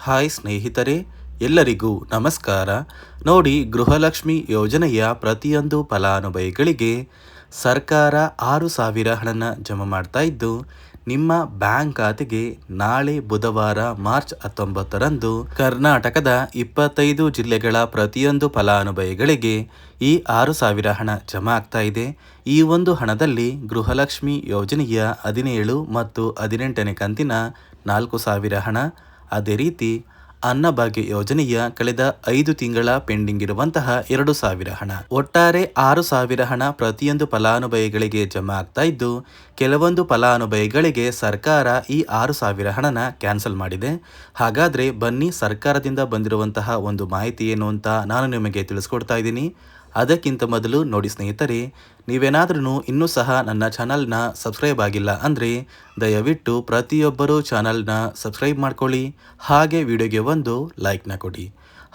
Hi ಸ್ನೇಹಿತರೆ, ಎಲ್ಲರಿಗೂ ನಮಸ್ಕಾರ. ನೋಡಿ, ಗೃಹಲಕ್ಷ್ಮಿ ಯೋಜನೆಯ ಪ್ರತಿಯೊಂದು ಫಲಾನುಭವಿಗಳಿಗೆ ಸರ್ಕಾರ 6,000 ಹಣನ ಜಮಾ ಮಾಡ್ತಾ ಇದ್ದು, ನಿಮ್ಮ ಬ್ಯಾಂಕ್ ಖಾತೆಗೆ ನಾಳೆ ಬುಧವಾರ ಮಾರ್ಚ್ 19ರಂದು ಕರ್ನಾಟಕದ 25 ಜಿಲ್ಲೆಗಳ ಪ್ರತಿಯೊಂದು ಫಲಾನುಭವಿಗಳಿಗೆ ಈ 6,000 ಹಣ ಜಮಾ ಆಗ್ತಾ ಇದೆ. ಈ ಒಂದು ಹಣದಲ್ಲಿ ಗೃಹಲಕ್ಷ್ಮಿ ಯೋಜನೆಯ 17 ಮತ್ತು 18ನೇ ಕಂತಿನ 4,000 ಹಣ, ಅದೇ ರೀತಿ ಅನ್ನಭಾಗ್ಯ ಯೋಜನೆಯ ಕಳೆದ 5 ತಿಂಗಳ ಪೆಂಡಿಂಗ್ ಇರುವಂತಹ 2,000 ಹಣ, ಒಟ್ಟಾರೆ 6,000 ಹಣ ಪ್ರತಿಯೊಂದು ಫಲಾನುಭವಿಗಳಿಗೆ ಜಮಾ ಆಗ್ತಾ ಇದ್ದು, ಕೆಲವೊಂದು ಫಲಾನುಭವಿಗಳಿಗೆ ಸರ್ಕಾರ ಈ 6,000 ಹಣನ ಕ್ಯಾನ್ಸಲ್ ಮಾಡಿದೆ. ಹಾಗಾದ್ರೆ ಬನ್ನಿ, ಸರ್ಕಾರದಿಂದ ಬಂದಿರುವಂತಹ ಒಂದು ಮಾಹಿತಿ ಏನು ಅಂತ ನಾನು ನಿಮಗೆ ತಿಳಿಸ್ಕೊಡ್ತಾ ಇದ್ದೀನಿ. ಅದಕ್ಕಿಂತ ಮೊದಲು ನೋಡಿ ಸ್ನೇಹಿತರೆ, ನೀವೇನಾದ್ರೂ ಇನ್ನೂ ಸಹ ನನ್ನ ಚಾನಲ್ನ ಸಬ್ಸ್ಕ್ರೈಬ್ ಆಗಿಲ್ಲ ಅಂದರೆ ದಯವಿಟ್ಟು ಪ್ರತಿಯೊಬ್ಬರು ಚಾನಲ್ನ ಸಬ್ಸ್ಕ್ರೈಬ್ ಮಾಡ್ಕೊಳ್ಳಿ, ಹಾಗೆ ವಿಡಿಯೋಗೆ ಒಂದು ಲೈಕ್ನ ಕೊಡಿ.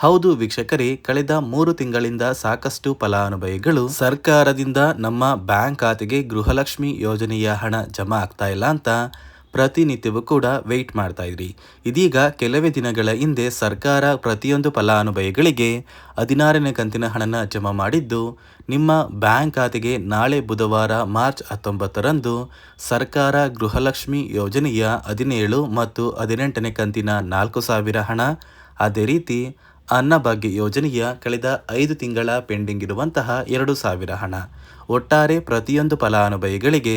ಹೌದು ವೀಕ್ಷಕರೇ, ಕಳೆದ 3 ತಿಂಗಳಿಂದ ಸಾಕಷ್ಟು ಫಲಾನುಭವಿಗಳು ಸರ್ಕಾರದಿಂದ ನಮ್ಮ ಬ್ಯಾಂಕ್ ಖಾತೆಗೆ ಗೃಹಲಕ್ಷ್ಮಿ ಯೋಜನೆಯ ಹಣ ಜಮಾ ಆಗ್ತಾ ಇಲ್ಲ ಅಂತ ಪ್ರತಿನಿತ್ಯವೂ ಕೂಡ ವೆಯ್ಟ್ ಮಾಡ್ತಾ ಇದ್ರಿ. ಇದೀಗ ಕೆಲವೇ ದಿನಗಳ ಹಿಂದೆ ಸರ್ಕಾರ ಪ್ರತಿಯೊಂದು ಫಲಾನುಭವಿಗಳಿಗೆ 16ನೇ ಕಂತಿನ ಹಣನ ಜಮಾ ಮಾಡಿದ್ದು, ನಿಮ್ಮ ಬ್ಯಾಂಕ್ ಖಾತೆಗೆ ನಾಳೆ ಬುಧವಾರ ಮಾರ್ಚ್ 19ರಂದು ಸರ್ಕಾರ ಗೃಹಲಕ್ಷ್ಮಿ ಯೋಜನೆಯ 17 ಮತ್ತು 18ನೇ ಕಂತಿನ 4,000 ಹಣ, ಅದೇ ರೀತಿ ಅನ್ನಭಾಗ್ಯ ಯೋಜನೆಯ ಕಳೆದ 5 ತಿಂಗಳ ಪೆಂಡಿಂಗ್ ಇರುವಂತಹ 2,000 ಹಣ, ಒಟ್ಟಾರೆ ಪ್ರತಿಯೊಂದು ಫಲಾನುಭವಿಗಳಿಗೆ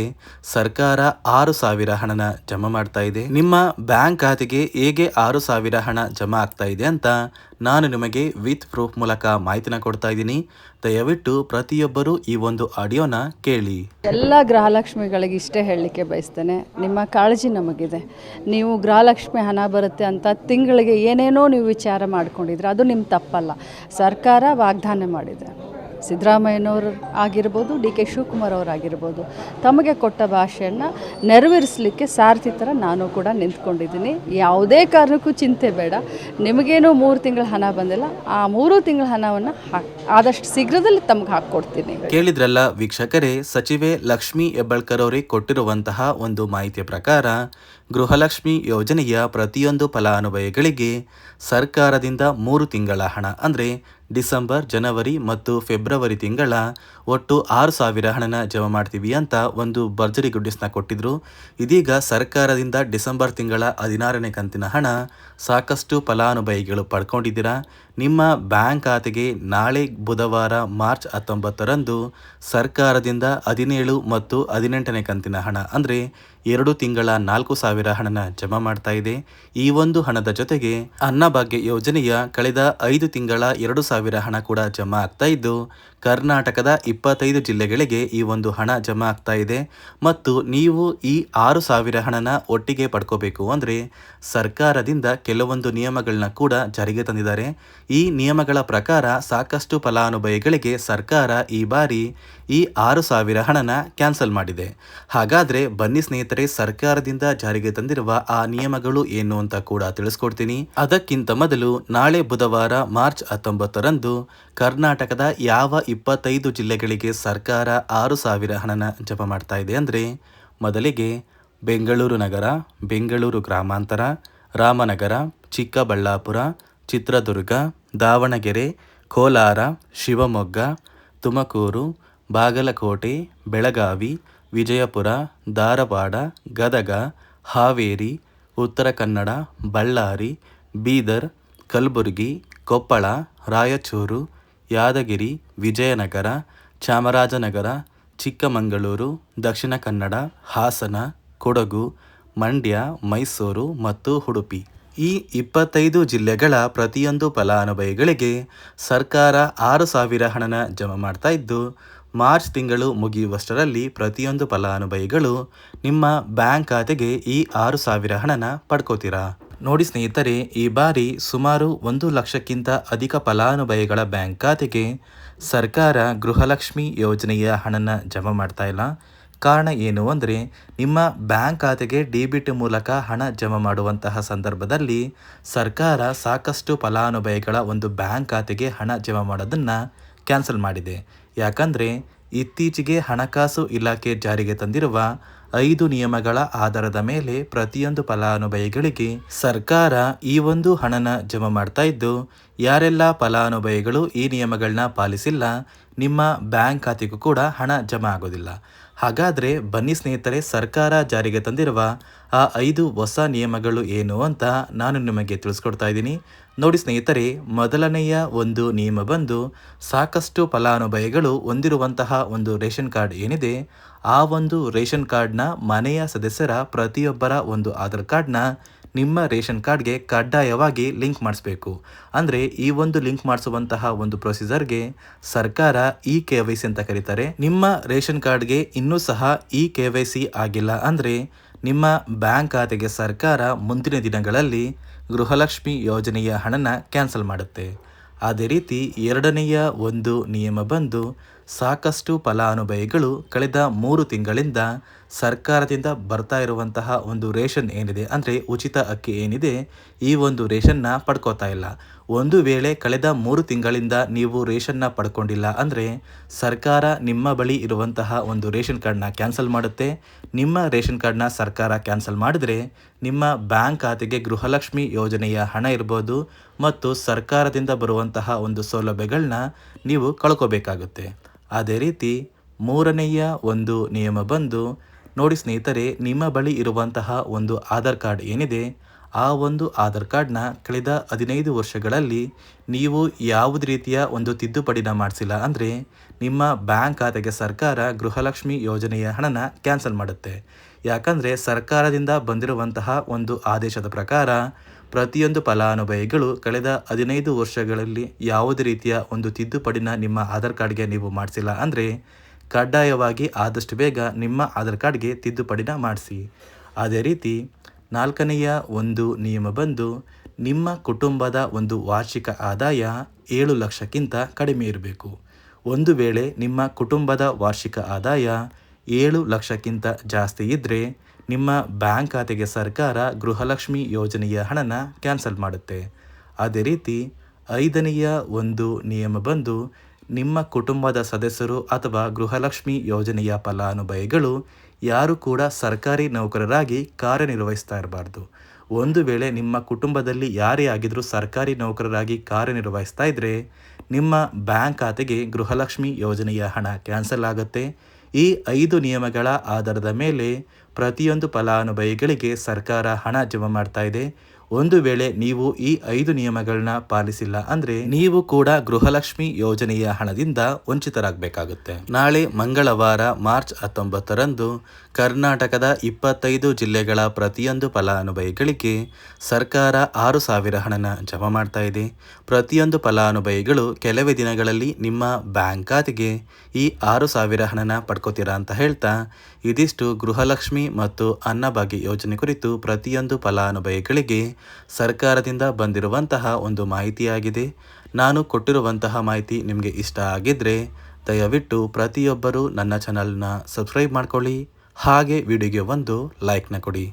ಸರ್ಕಾರ 6,000 ಹಣನ ಜಮಾ ಮಾಡ್ತಾ ಇದೆ. ನಿಮ್ಮ ಬ್ಯಾಂಕ್ ಖಾತೆಗೆ ಹೇಗೆ 6,000 ಹಣ ಜಮಾ ಆಗ್ತಾ ಇದೆ ಅಂತ ನಾನು ನಿಮಗೆ ವಿತ್ ಪ್ರೂಫ್ ಮೂಲಕ ಮಾಹಿತಿನ ಕೊಡ್ತಾ ಇದ್ದೀನಿ. ದಯವಿಟ್ಟು ಪ್ರತಿಯೊಬ್ಬರು ಈ ಒಂದು ಆಡಿಯೋನ ಕೇಳಿ. ಎಲ್ಲ ಗೃಹಲಕ್ಷ್ಮಿಗಳಿಗೆ ಇಷ್ಟೇ ಹೇಳಲಿಕ್ಕೆ ಬಯಸ್ತೇನೆ, ನಿಮ್ಮ ಕಾಳಜಿ ನಮಗಿದೆ. ನೀವು ಗೃಹಲಕ್ಷ್ಮಿ ಹಣ ಬರುತ್ತೆ ಅಂತ ತಿಂಗಳಿಗೆ ಏನೇನೋ ನೀವು ವಿಚಾರ ಮಾಡ್ಕೊಂಡಿದ್ರೆ ಅದು ನಿಮ್ಮ ತಪ್ಪಲ್ಲ. ಸರ್ಕಾರ ವಾಗ್ದಾನ ಮಾಡಿದೆ. ಸಿದ್ದರಾಮಯ್ಯನವರು ಆಗಿರ್ಬೋದು, ಡಿ ಕೆ ಶಿವಕುಮಾರ್ ಅವರಾಗಿರ್ಬೋದು, ತಮಗೆ ಕೊಟ್ಟ ಭಾಷೆಯನ್ನು ನೆರವೇರಿಸಲಿಕ್ಕೆ ಸಾರಥಿ ಥರ ನಾನು ಕೂಡ ನಿಂತ್ಕೊಂಡಿದ್ದೀನಿ. ಯಾವುದೇ ಕಾರಣಕ್ಕೂ ಚಿಂತೆ ಬೇಡ. ನಿಮಗೇನು 3 ತಿಂಗಳ ಹಣ ಬಂದಿಲ್ಲ, ಆ 3 ತಿಂಗಳ ಹಣವನ್ನು ಆದಷ್ಟು ಶೀಘ್ರದಲ್ಲಿ ತಮಗೆ ಹಾಕ್ಕೊಡ್ತೀನಿ. ಕೇಳಿದ್ರಲ್ಲ ವೀಕ್ಷಕರೇ, ಸಚಿವೆ ಲಕ್ಷ್ಮೀ ಹೆಬ್ಬಾಳ್ಕರ್ ಅವರೇ ಕೊಟ್ಟಿರುವಂತಹ ಒಂದು ಮಾಹಿತಿಯ ಪ್ರಕಾರ ಗೃಹಲಕ್ಷ್ಮಿ ಯೋಜನೆಯ ಪ್ರತಿಯೊಂದು ಫಲಾನುಭವಿಗಳಿಗೆ ಸರ್ಕಾರದಿಂದ 3 ತಿಂಗಳ ಹಣ ಅಂದರೆ ಡಿಸೆಂಬರ್, ಜನವರಿ ಮತ್ತು ಫೆಬ್ರವರಿ ತಿಂಗಳ ಒಟ್ಟು 6,000 ಹಣನ ಜಮಾ ಮಾಡ್ತೀವಿ ಅಂತ ಒಂದು ಭರ್ಜರಿ ಗುಡ್ಡಿಸ್ನ ಕೊಟ್ಟಿದ್ರು. ಇದೀಗ ಸರ್ಕಾರದಿಂದ ಡಿಸೆಂಬರ್ ತಿಂಗಳ 16ನೇ ಕಂತಿನ ಹಣ ಸಾಕಷ್ಟು ಫಲಾನುಭವಿಗಳು ಪಡ್ಕೊಂಡಿದ್ದೀರಾ. ನಿಮ್ಮ ಬ್ಯಾಂಕ್ ಖಾತೆಗೆ ನಾಳೆ ಬುಧವಾರ ಮಾರ್ಚ್ 19ರಂದು ಸರ್ಕಾರದಿಂದ 17 ಮತ್ತು 18ನೇ ಕಂತಿನ ಹಣ ಅಂದರೆ 2 ತಿಂಗಳ 4,000 ಹಣನ ಜಮಾ ಮಾಡ್ತಾ ಇದೆ. ಈ ಒಂದು ಹಣದ ಜೊತೆಗೆ ಅನ್ನಭಾಗ್ಯ ಯೋಜನೆಯ ಕಳೆದ 5 ತಿಂಗಳ 2,000 ಹಣ ಕೂಡ ಜಮಾ ಆಗ್ತಾ ಇದ್ದು, ಕರ್ನಾಟಕದ 25 ಜಿಲ್ಲೆಗಳಿಗೆ ಈ ಒಂದು ಹಣ ಜಮಾ ಆಗ್ತಾ ಇದೆ. ಮತ್ತು ನೀವು ಈ 6,000 ಹಣನ ಒಟ್ಟಿಗೆ ಪಡ್ಕೋಬೇಕು ಅಂದರೆ ಸರ್ಕಾರದಿಂದ ಕೆಲವೊಂದು ನಿಯಮಗಳನ್ನ ಕೂಡ ಜಾರಿಗೆ ತಂದಿದ್ದಾರೆ. ಈ ನಿಯಮಗಳ ಪ್ರಕಾರ ಸಾಕಷ್ಟು ಫಲಾನುಭವಿಗಳಿಗೆ ಸರ್ಕಾರ ಈ ಬಾರಿ ಈ 6,000 ಹಣನ ಕ್ಯಾನ್ಸಲ್ ಮಾಡಿದೆ. ಹಾಗಾದರೆ ಬನ್ನಿ ಸ್ನೇಹಿತರೆ, ಸರ್ಕಾರದಿಂದ ಜಾರಿಗೆ ತಂದಿರುವ ಆ ನಿಯಮಗಳು ಏನು ಅಂತ ಕೂಡ ತಿಳಿಸ್ಕೊಡ್ತೀನಿ. ಅದಕ್ಕಿಂತ ಮೊದಲು ನಾಳೆ ಬುಧವಾರ ಮಾರ್ಚ್ 19ರಂದು ಕರ್ನಾಟಕದ ಯಾವ 25 ಜಿಲ್ಲೆಗಳಿಗೆ ಸರ್ಕಾರ 6,000 ಹಣನ ಜಮಾ ಮಾಡ್ತಾ ಇದೆ ಅಂದರೆ, ಮೊದಲಿಗೆ ಬೆಂಗಳೂರು ನಗರ, ಬೆಂಗಳೂರು ಗ್ರಾಮಾಂತರ, ರಾಮನಗರ, ಚಿಕ್ಕಬಳ್ಳಾಪುರ, ಚಿತ್ರದುರ್ಗ, ದಾವಣಗೆರೆ, ಕೋಲಾರ, ಶಿವಮೊಗ್ಗ, ತುಮಕೂರು, ಬಾಗಲಕೋಟೆ, ಬೆಳಗಾವಿ, ವಿಜಯಪುರ, ಧಾರವಾಡ, ಗದಗ, ಹಾವೇರಿ, ಉತ್ತರ ಕನ್ನಡ, ಬಳ್ಳಾರಿ, ಬೀದರ್, ಕಲಬುರಗಿ, ಕೊಪ್ಪಳ, ರಾಯಚೂರು, ಯಾದಗಿರಿ, ವಿಜಯನಗರ, ಚಾಮರಾಜನಗರ, ಚಿಕ್ಕಮಗಳೂರು, ದಕ್ಷಿಣ ಕನ್ನಡ, ಹಾಸನ, ಕೊಡಗು, ಮಂಡ್ಯ, ಮೈಸೂರು ಮತ್ತು ಉಡುಪಿ. ಈ 25 ಜಿಲ್ಲೆಗಳ ಪ್ರತಿಯೊಂದು ಫಲಾನುಭವಿಗಳಿಗೆ ಸರ್ಕಾರ 6,000 ಹಣನ ಜಮಾ ಮಾಡ್ತಾ ಇದ್ದು, ಮಾರ್ಚ್ ತಿಂಗಳು ಮುಗಿಯುವಷ್ಟರಲ್ಲಿ ಪ್ರತಿಯೊಂದು ಫಲಾನುಭವಿಗಳು ನಿಮ್ಮ ಬ್ಯಾಂಕ್ ಖಾತೆಗೆ ಈ 6,000 ಹಣನ ಪಡ್ಕೋತೀರಾ. ನೋಡಿ ಸ್ನೇಹಿತರೆ, ಈ ಬಾರಿ ಸುಮಾರು 1 ಲಕ್ಷಕ್ಕಿಂತ ಅಧಿಕ ಫಲಾನುಭವಿಗಳ ಬ್ಯಾಂಕ್ ಖಾತೆಗೆ ಸರ್ಕಾರ ಗೃಹಲಕ್ಷ್ಮಿ ಯೋಜನೆಯ ಹಣನ ಜಮಾ ಮಾಡ್ತಾ ಇಲ್ಲ. ಕಾರಣ ಏನು ಅಂದರೆ, ನಿಮ್ಮ ಬ್ಯಾಂಕ್ ಖಾತೆಗೆ ಡೆಬಿಟ್ ಮೂಲಕ ಹಣ ಜಮಾ ಮಾಡುವಂತಹ ಸಂದರ್ಭದಲ್ಲಿ ಸರ್ಕಾರ ಸಾಕಷ್ಟು ಫಲಾನುಭವಿಗಳ ಒಂದು ಬ್ಯಾಂಕ್ ಖಾತೆಗೆ ಹಣ ಜಮಾ ಮಾಡೋದನ್ನು ಕ್ಯಾನ್ಸಲ್ ಮಾಡಿದೆ. ಯಾಕಂದರೆ ಇತ್ತೀಚೆಗೆ ಹಣಕಾಸು ಇಲಾಖೆ ಜಾರಿಗೆ ತಂದಿರುವ 5 ನಿಯಮಗಳ ಆಧಾರದ ಮೇಲೆ ಪ್ರತಿಯೊಂದು ಫಲಾನುಭವಿಗಳಿಗೆ ಸರ್ಕಾರ ಈ ಒಂದು ಹಣನ ಜಮಾ ಮಾಡ್ತಾ ಇದ್ದು, ಯಾರೆಲ್ಲ ಫಲಾನುಭವಿಗಳು ಈ ನಿಯಮಗಳನ್ನ ಪಾಲಿಸಿಲ್ಲ ನಿಮ್ಮ ಬ್ಯಾಂಕ್ ಖಾತೆಗೂ ಕೂಡ ಹಣ ಜಮಾ ಆಗೋದಿಲ್ಲ. ಹಾಗಾದರೆ ಬನ್ನಿ ಸ್ನೇಹಿತರೆ, ಸರ್ಕಾರ ಜಾರಿಗೆ ತಂದಿರುವ ಆ 5 ಹೊಸ ನಿಯಮಗಳು ಏನು ಅಂತ ನಾನು ನಿಮಗೆ ತಿಳಿಸ್ಕೊಡ್ತಾ ಇದ್ದೀನಿ. ನೋಡಿ ಸ್ನೇಹಿತರೆ, ಮೊದಲನೆಯ ಒಂದು ನಿಯಮ ಬಂದು ಸಾಕಷ್ಟು ಫಲಾನುಭವಿಗಳು ಹೊಂದಿರುವಂತಹ ಒಂದು ರೇಷನ್ ಕಾರ್ಡ್ ಏನಿದೆ, ಆ ಒಂದು ರೇಷನ್ ಕಾರ್ಡ್ನ ಮನೆಯ ಸದಸ್ಯರ ಪ್ರತಿಯೊಬ್ಬರ ಒಂದು ಆಧಾರ್ ಕಾರ್ಡ್ನ ನಿಮ್ಮ ರೇಷನ್ ಕಾರ್ಡ್ಗೆ ಕಡ್ಡಾಯವಾಗಿ ಲಿಂಕ್ ಮಾಡಿಸ್ಬೇಕು. ಅಂದರೆ ಈ ಒಂದು ಲಿಂಕ್ ಮಾಡಿಸುವಂತಹ ಒಂದು ಪ್ರೊಸೀಜರ್ಗೆ ಸರ್ಕಾರ KYC ಅಂತ ಕರೀತಾರೆ. ನಿಮ್ಮ ರೇಷನ್ ಕಾರ್ಡ್ಗೆ ಇನ್ನೂ ಸಹ KYC ಆಗಿಲ್ಲ ಅಂದರೆ ನಿಮ್ಮ ಬ್ಯಾಂಕ್ ಖಾತೆಗೆ ಸರ್ಕಾರ ಮುಂದಿನ ದಿನಗಳಲ್ಲಿ ಗೃಹಲಕ್ಷ್ಮಿ ಯೋಜನೆಯ ಹಣನ ಕ್ಯಾನ್ಸಲ್ ಮಾಡುತ್ತೆ. ಅದೇ ರೀತಿ ಎರಡನೆಯ ಒಂದು ನಿಯಮ ಬಂದು ಸಾಕಷ್ಟು ಫಲಾನುಭವಿಗಳು ಕಳೆದ 3 ತಿಂಗಳಿಂದ ಸರ್ಕಾರದಿಂದ ಬರ್ತಾ ಇರುವಂತಹ ಒಂದು ರೇಷನ್ ಏನಿದೆ, ಅಂದರೆ ಉಚಿತ ಅಕ್ಕಿ ಏನಿದೆ, ಈ ಒಂದು ರೇಷನ್ನ ಪಡ್ಕೋತಾ ಇಲ್ಲ. ಒಂದು ವೇಳೆ ಕಳೆದ 3 ತಿಂಗಳಿಂದ ನೀವು ರೇಷನ್ನ ಪಡ್ಕೊಂಡಿಲ್ಲ ಅಂದರೆ ಸರ್ಕಾರ ನಿಮ್ಮ ಬಳಿ ಇರುವಂತಹ ಒಂದು ರೇಷನ್ ಕಾರ್ಡ್ನ ಕ್ಯಾನ್ಸಲ್ ಮಾಡುತ್ತೆ. ನಿಮ್ಮ ರೇಷನ್ ಕಾರ್ಡ್ನ ಸರ್ಕಾರ ಕ್ಯಾನ್ಸಲ್ ಮಾಡಿದ್ರೆ ನಿಮ್ಮ ಬ್ಯಾಂಕ್ ಖಾತೆಗೆ ಗೃಹಲಕ್ಷ್ಮಿ ಯೋಜನೆಯ ಹಣ ಇರ್ಬೋದು ಮತ್ತು ಸರ್ಕಾರದಿಂದ ಬರುವಂತಹ ಒಂದು ಸೌಲಭ್ಯಗಳನ್ನ ನೀವು ಕಳ್ಕೋಬೇಕಾಗುತ್ತೆ. ಅದೇ ರೀತಿ ಮೂರನೆಯ ಒಂದು ನಿಯಮ ಬಂದು ನೋಡಿ ಸ್ನೇಹಿತರೆ, ನಿಮ್ಮ ಬಳಿ ಇರುವಂತಹ ಒಂದು ಆಧಾರ್ ಕಾರ್ಡ್ ಏನಿದೆ, ಆ ಒಂದು ಆಧಾರ್ ಕಾರ್ಡ್ನ ಕಳೆದ 15 ವರ್ಷಗಳಲ್ಲಿ ನೀವು ಯಾವುದೇ ರೀತಿಯ ಒಂದು ತಿದ್ದುಪಡಿನ ಮಾಡಿಸಿಲ್ಲ ಅಂದರೆ ನಿಮ್ಮ ಬ್ಯಾಂಕ್ ಖಾತೆಗೆ ಸರ್ಕಾರ ಗೃಹಲಕ್ಷ್ಮಿ ಯೋಜನೆಯ ಹಣನ ಕ್ಯಾನ್ಸಲ್ ಮಾಡುತ್ತೆ. ಯಾಕಂದರೆ ಸರ್ಕಾರದಿಂದ ಬಂದಿರುವಂತಹ ಒಂದು ಆದೇಶದ ಪ್ರಕಾರ ಪ್ರತಿಯೊಂದು ಫಲಾನುಭವಿಗಳು ಕಳೆದ 15 ವರ್ಷಗಳಲ್ಲಿ ಯಾವುದೇ ರೀತಿಯ ಒಂದು ತಿದ್ದುಪಡಿನ ನಿಮ್ಮ ಆಧಾರ್ ಕಾರ್ಡ್ಗೆ ನೀವು ಮಾಡಿಸಿಲ್ಲ ಅಂದರೆ ಕಡ್ಡಾಯವಾಗಿ ಆದಷ್ಟು ಬೇಗ ನಿಮ್ಮ ಆಧಾರ್ ಕಾರ್ಡ್ಗೆ ತಿದ್ದುಪಡಿನ ಮಾಡಿಸಿ. ಅದೇ ರೀತಿ ನಾಲ್ಕನೆಯ ಒಂದು ನಿಯಮ ಬಂದು ನಿಮ್ಮ ಕುಟುಂಬದ ಒಂದು ವಾರ್ಷಿಕ ಆದಾಯ 7 ಲಕ್ಷಕ್ಕಿಂತ ಕಡಿಮೆ ಇರಬೇಕು. ಒಂದು ವೇಳೆ ನಿಮ್ಮ ಕುಟುಂಬದ ವಾರ್ಷಿಕ ಆದಾಯ 7 ಲಕ್ಷಕ್ಕಿಂತ ಜಾಸ್ತಿ ಇದ್ದರೆ ನಿಮ್ಮ ಬ್ಯಾಂಕ್ ಖಾತೆಗೆ ಸರ್ಕಾರ ಗೃಹಲಕ್ಷ್ಮಿ ಯೋಜನೆಯ ಹಣನ ಕ್ಯಾನ್ಸಲ್ ಮಾಡುತ್ತೆ. ಅದೇ ರೀತಿ 5ನೆಯ ಒಂದು ನಿಯಮ ಬಂದು ನಿಮ್ಮ ಕುಟುಂಬದ ಸದಸ್ಯರು ಅಥವಾ ಗೃಹಲಕ್ಷ್ಮಿ ಯೋಜನೆಯ ಫಲಾನುಭವಿಗಳು ಯಾರು ಕೂಡ ಸರ್ಕಾರಿ ನೌಕರರಾಗಿ ಕಾರ್ಯನಿರ್ವಹಿಸ್ತಾ ಇರಬಾರ್ದು. ಒಂದು ವೇಳೆ ನಿಮ್ಮ ಕುಟುಂಬದಲ್ಲಿ ಯಾರೇ ಆಗಿದ್ರೂ ಸರ್ಕಾರಿ ನೌಕರರಾಗಿ ಕಾರ್ಯನಿರ್ವಹಿಸ್ತಾ ಇದ್ದರೆ ನಿಮ್ಮ ಬ್ಯಾಂಕ್ ಖಾತೆಗೆ ಗೃಹಲಕ್ಷ್ಮಿ ಯೋಜನೆಯ ಹಣ ಕ್ಯಾನ್ಸಲ್ ಆಗುತ್ತೆ. ಈ 5 ನಿಯಮಗಳ ಆಧಾರದ ಮೇಲೆ ಪ್ರತಿಯೊಂದು ಫಲಾನುಭವಿಗಳಿಗೆ ಸರ್ಕಾರ ಹಣ ಜಮಾ ಮಾಡ್ತಾ ಇದೆ. ಒಂದು ವೇಳೆ ನೀವು ಈ 5 ನಿಯಮಗಳನ್ನ ಪಾಲಿಸಿಲ್ಲ ಅಂದರೆ ನೀವು ಕೂಡ ಗೃಹಲಕ್ಷ್ಮಿ ಯೋಜನೆಯ ಹಣದಿಂದ ವಂಚಿತರಾಗಬೇಕಾಗುತ್ತೆ. ನಾಳೆ ಮಂಗಳವಾರ ಮಾರ್ಚ್ 19ರಂದು ಕರ್ನಾಟಕದ 25 ಜಿಲ್ಲೆಗಳ ಪ್ರತಿಯೊಂದು ಫಲಾನುಭವಿಗಳಿಗೆ ಸರ್ಕಾರ 6,000 ಹಣನ ಜಮಾ ಮಾಡ್ತಾ ಇದೆ. ಪ್ರತಿಯೊಂದು ಫಲಾನುಭವಿಗಳು ಕೆಲವೇ ದಿನಗಳಲ್ಲಿ ನಿಮ್ಮ ಬ್ಯಾಂಕ್ ಖಾತೆಗೆ ಈ 6,000 ಹಣನ ಪಡ್ಕೋತೀರಾ ಅಂತ ಹೇಳ್ತಾ, ಇದಿಷ್ಟು ಗೃಹಲಕ್ಷ್ಮಿ ಮತ್ತು ಅನ್ನಭಾಗ್ಯ ಯೋಜನೆ ಕುರಿತು ಪ್ರತಿಯೊಂದು ಫಲಾನುಭವಿಗಳಿಗೆ ಸರ್ಕಾರದಿಂದ ಬಂದಿರುವಂತಹ ಒಂದು ಮಾಹಿತಿಯಾಗಿದೆ. ನಾನು ಕೊಟ್ಟಿರುವಂತಹ ಮಾಹಿತಿ ನಿಮಗೆ ಇಷ್ಟ ಆಗಿದ್ದರೆ ದಯವಿಟ್ಟು ಪ್ರತಿಯೊಬ್ಬರು ನನ್ನ ಚಾನಲ್ನ ಸಬ್ಸ್ಕ್ರೈಬ್ ಮಾಡ್ಕೊಳ್ಳಿ, ಹಾಗೆ ವಿಡಿಯೋಗೆ ಒಂದು ಲೈಕ್ನ ಕೊಡಿ.